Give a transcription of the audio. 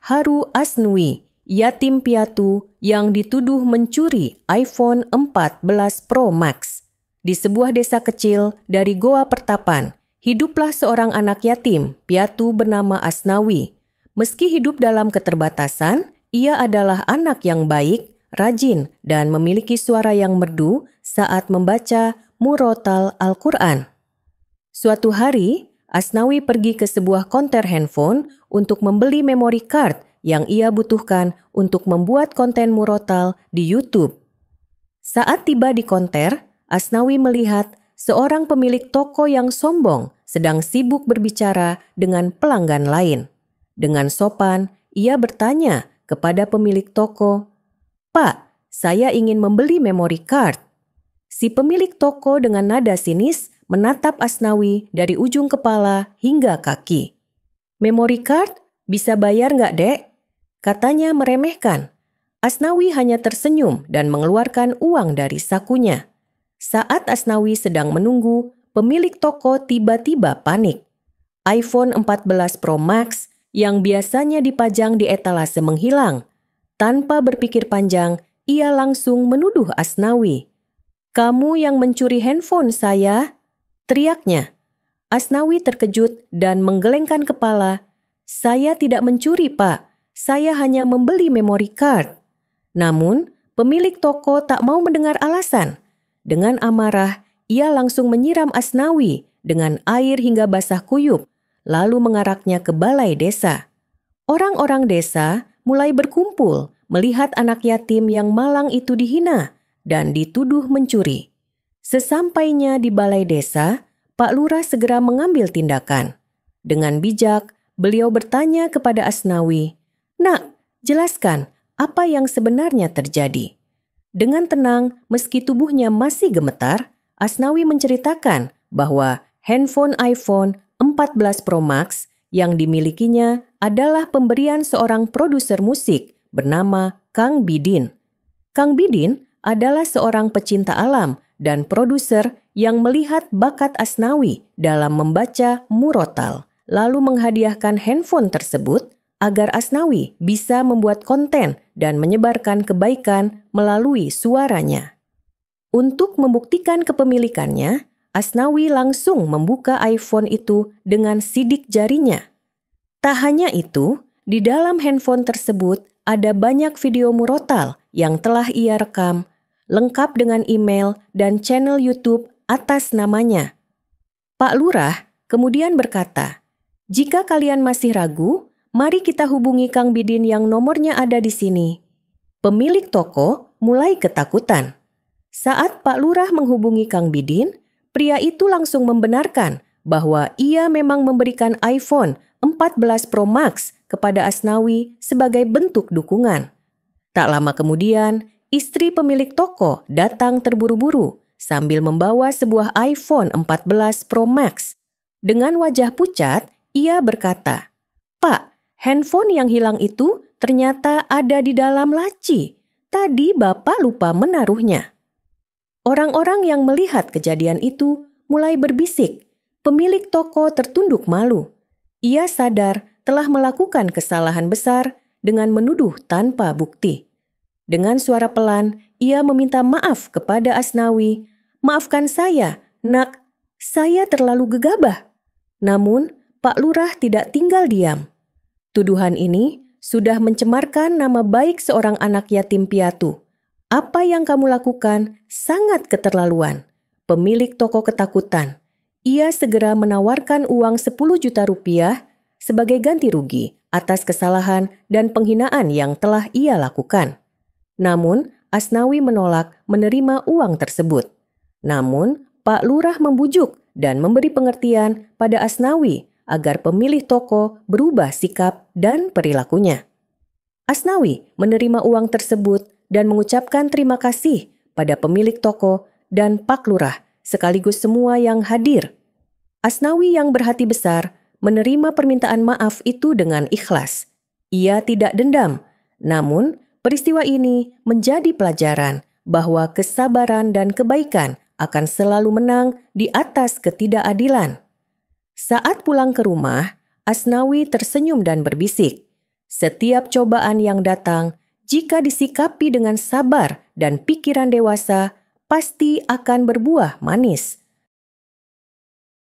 Haru Asnui, yatim piatu yang dituduh mencuri iPhone 14 Pro Max. Di sebuah desa kecil dari Goa Pertapan, hiduplah seorang anak yatim piatu bernama Asnawi. Meski hidup dalam keterbatasan, ia adalah anak yang baik, rajin, dan memiliki suara yang merdu saat membaca murotal Al-Quran. Suatu hari, Asnawi pergi ke sebuah konter handphone untuk membeli memory card yang ia butuhkan untuk membuat konten murotal di YouTube. Saat tiba di konter, Asnawi melihat seorang pemilik toko yang sombong sedang sibuk berbicara dengan pelanggan lain. Dengan sopan, ia bertanya kepada pemilik toko, "Pak, saya ingin membeli memory card." Si pemilik toko dengan nada sinis menatap Asnawi dari ujung kepala hingga kaki. "Memory card? Bisa bayar nggak, Dek?" Katanya meremehkan. Asnawi hanya tersenyum dan mengeluarkan uang dari sakunya. Saat Asnawi sedang menunggu, pemilik toko tiba-tiba panik. iPhone 14 Pro Max yang biasanya dipajang di etalase menghilang. Tanpa berpikir panjang, ia langsung menuduh Asnawi. "Kamu yang mencuri handphone saya?" teriaknya. Asnawi terkejut dan menggelengkan kepala. "Saya tidak mencuri, Pak. Saya hanya membeli memory card." Namun, pemilik toko tak mau mendengar alasan. Dengan amarah, ia langsung menyiram Asnawi dengan air hingga basah kuyup, lalu mengaraknya ke balai desa. Orang-orang desa mulai berkumpul melihat anak yatim yang malang itu dihina dan dituduh mencuri. Sesampainya di balai desa, Pak Lurah segera mengambil tindakan. Dengan bijak, beliau bertanya kepada Asnawi, "Nak, jelaskan apa yang sebenarnya terjadi." Dengan tenang, meski tubuhnya masih gemetar, Asnawi menceritakan bahwa handphone iPhone 14 Pro Max yang dimilikinya adalah pemberian seorang produser musik bernama Kang Bidin. Kang Bidin adalah seorang pecinta alam dan produser yang melihat bakat Asnawi dalam membaca murotal, lalu menghadiahkan handphone tersebut agar Asnawi bisa membuat konten dan menyebarkan kebaikan melalui suaranya. Untuk membuktikan kepemilikannya, Asnawi langsung membuka iPhone itu dengan sidik jarinya. Tak hanya itu, di dalam handphone tersebut ada banyak video murotal yang telah ia rekam, lengkap dengan email dan channel YouTube atas namanya. Pak Lurah kemudian berkata, "Jika kalian masih ragu, mari kita hubungi Kang Bidin yang nomornya ada di sini." Pemilik toko mulai ketakutan. Saat Pak Lurah menghubungi Kang Bidin, pria itu langsung membenarkan bahwa ia memang memberikan iPhone 14 Pro Max kepada Asnawi sebagai bentuk dukungan. Tak lama kemudian, istri pemilik toko datang terburu-buru sambil membawa sebuah iPhone 14 Pro Max. Dengan wajah pucat, ia berkata, "Pak, handphone yang hilang itu ternyata ada di dalam laci. Tadi Bapak lupa menaruhnya." Orang-orang yang melihat kejadian itu mulai berbisik. Pemilik toko tertunduk malu. Ia sadar telah melakukan kesalahan besar dengan menuduh tanpa bukti. Dengan suara pelan, ia meminta maaf kepada Asnawi. "Maafkan saya, Nak. Saya terlalu gegabah." Namun, Pak Lurah tidak tinggal diam. Tuduhan ini sudah mencemarkan nama baik seorang anak yatim piatu. "Apa yang kamu lakukan sangat keterlaluan." Pemilik toko ketakutan. Ia segera menawarkan uang 10 juta rupiah sebagai ganti rugi atas kesalahan dan penghinaan yang telah ia lakukan. Namun, Asnawi menolak menerima uang tersebut. Namun, Pak Lurah membujuk dan memberi pengertian pada Asnawi agar pemilik toko berubah sikap dan perilakunya. Asnawi menerima uang tersebut dan mengucapkan terima kasih pada pemilik toko dan Pak Lurah sekaligus semua yang hadir. Asnawi yang berhati besar menerima permintaan maaf itu dengan ikhlas. Ia tidak dendam, namun peristiwa ini menjadi pelajaran bahwa kesabaran dan kebaikan akan selalu menang di atas ketidakadilan. Saat pulang ke rumah, Asnawi tersenyum dan berbisik, Setiap cobaan yang datang, jika disikapi dengan sabar dan pikiran dewasa, pasti akan berbuah manis.